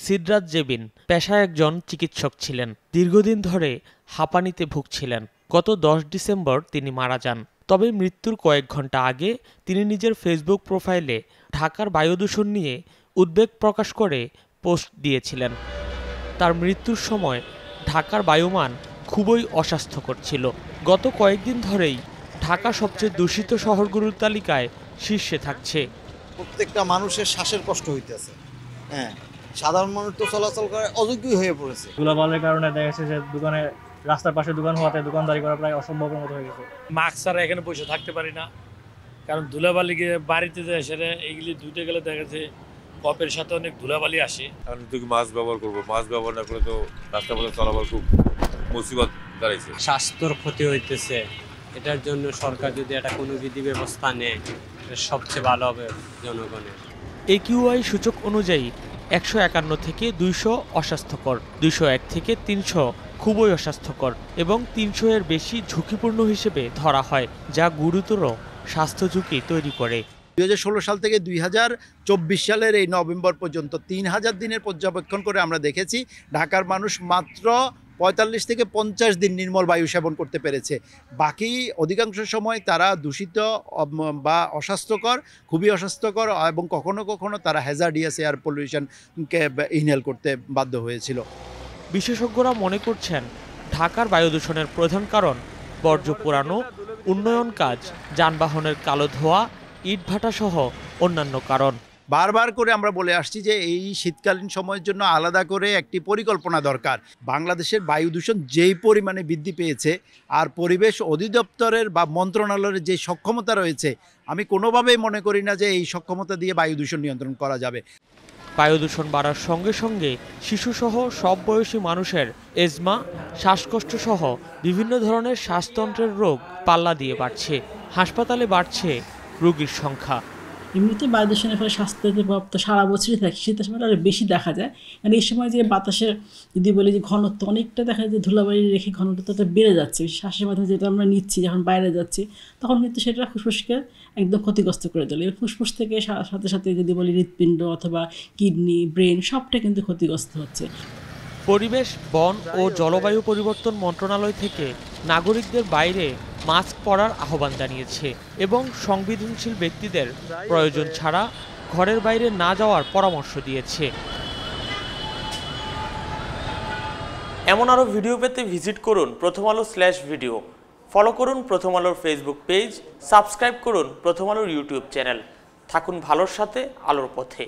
সিদ্রাত জেবিন পেশায় একজন চিকিৎসক ছিলেন। দীর্ঘদিন ধরে হাঁপানিতে ভুগছিলেন। গত 10 ডিসেম্বর তিনি মারা যান। তবে মৃত্যুর কয়েক ঘন্টা আগে তিনি নিজের ফেসবুক প্রোফাইলে ঢাকার বায়ু দূষণ নিয়ে উদ্বেগ প্রকাশ করে পোস্ট দিয়েছিলেন। তার মৃত্যুর সময় ঢাকার বায়ুমান খুবই অস্বাস্থ্যকর ছিল। গত কয়েকদিন ধরেই ঢাকা সবচেয়ে দূষিত শহরগুলোর তালিকায় শীর্ষে থাকছে। প্রত্যেকটা মানুষের শ্বাসের কষ্ট হইতেছে। হ্যাঁ, সাধারণ মানুষ তো চলাচল করে অযোগ্যই হয়ে পড়েছে। ধুলাবালির কারণে দেখা যাচ্ছে যে দোকানে রাস্তার পাশে দোকান হওয়াতে দোকানদারি করা প্রায় অসম্ভবের মতো হয়ে গেছে। মাস্ক ছাড়া এখানে বসে থাকতে পারি না, কারণ ধুলাবালি গিয়ে বাড়িতে যায় সেটা এইগুলি ধুতে গেলে দেখা যাচ্ছে কপের সাথে অনেক ধুলাবালি আসে। আমি তো মাস্ক ব্যবহার করবো, মাস্ক ব্যবহার না করে তো রাস্তা পথে চলাবার খুব মুসিবত দাঁড়াইছে। স্বাস্থ্যর ক্ষতি হইতেছে, এটার জন্য সরকার যদি একটা কোনো বিধি ব্যবস্থা নেয় এটা সবচেয়ে ভালো হবে জনগণের। AQI সূচক অনুযায়ী 151 থেকে 200 অস্বাস্থ্যকর, 201 থেকে 300 খুবই অস্বাস্থ্যকর এবং 300 এর বেশি ঝুঁকিপূর্ণ হিসেবে ধরা হয়, যা গুরুতর স্বাস্থ্য ঝুঁকি তৈরি করে। 2016 সাল থেকে 2024 সালের এই নভেম্বর পর্যন্ত 3000 দিনের পর্যবেক্ষণ করে আমরা দেখেছি ঢাকার মানুষ মাত্র 45 থেকে 50 দিন নির্মল বায়ু সেবন করতে পেরেছে। বাকি অধিকাংশ সময় তারা দূষিত বা অস্বাস্থ্যকর, খুবই অস্বাস্থ্যকর এবং কখনো কখনো তারা হ্যাজার্ডিয়াস এয়ার পলিউশনকে ইনহেল করতে বাধ্য হয়েছিল। বিশেষজ্ঞরা মনে করছেন ঢাকার বায়ু দূষণের প্রধান কারণ বর্জ্য পোড়ানো, উন্নয়ন কাজ, যানবাহনের কালো ধোঁয়া, ইটভাটা সহ অন্যান্য কারণ। বারবার করে আমরা বলে আসছি যে এই শীতকালীন সময়ের জন্য আলাদা করে একটি পরিকল্পনা দরকার। বাংলাদেশের বায়ু দূষণ যেই পরিমাণে বৃদ্ধি পেয়েছে আর পরিবেশ অধিদপ্তরের বা মন্ত্রণালয়ের যে সক্ষমতা রয়েছে, আমি কোনোভাবেই মনে করি না যে এই সক্ষমতা দিয়ে বায়ু দূষণ নিয়ন্ত্রণ করা যাবে। বায়ু দূষণ বাড়ার সঙ্গে সঙ্গে শিশুসহ সব বয়সী মানুষের এজমা, শ্বাসকষ্ট সহ বিভিন্ন ধরনের শ্বাসতন্ত্রের রোগ পাল্লা দিয়ে বাড়ছে। হাসপাতালে বাড়ছে রোগীর সংখ্যা। এমনিতে বায়ু দূষণের ফলে স্বাস্থ্যের প্রভাব তো সারা বছরই থাকে, শীতের সময় আরও বেশি দেখা যায়। কারণ এই সময় যে বাতাসের যদি বলি যে ঘনত্ব অনেকটা দেখা যায়, যে ধুলাবালি রেখে ঘনত্বটা বেড়ে যাচ্ছে। শ্বাসের মাধ্যমে যেটা আমরা নিচ্ছি যখন বাইরে যাচ্ছি, তখন কিন্তু সেটা ফুসফুসকে একদম ক্ষতিগ্রস্ত করে তোলে। ফুসফুস থেকে সাথে সাথে যদি বলি হৃৎপিণ্ড অথবা কিডনি, ব্রেন সবটা কিন্তু ক্ষতিগ্রস্ত হচ্ছে। পরিবেশ, বন ও জলবায়ু পরিবর্তন মন্ত্রণালয় থেকে নাগরিকদের বাইরে মাস্ক পরার আহ্বান জানিয়েছে এবং সংবেদনশীল ব্যক্তিদের প্রয়োজন ছাড়া ঘরের বাইরে না যাওয়ার পরামর্শ দিয়েছে। এমন আরও ভিডিও পেতে ভিজিট করুন প্রথমআলো/ভিডিও। ফলো করুন প্রথম আলোর ফেসবুক পেজ, সাবস্ক্রাইব করুন প্রথম আলোর ইউটিউব চ্যানেল। থাকুন ভালোর সাথে, আলোর পথে।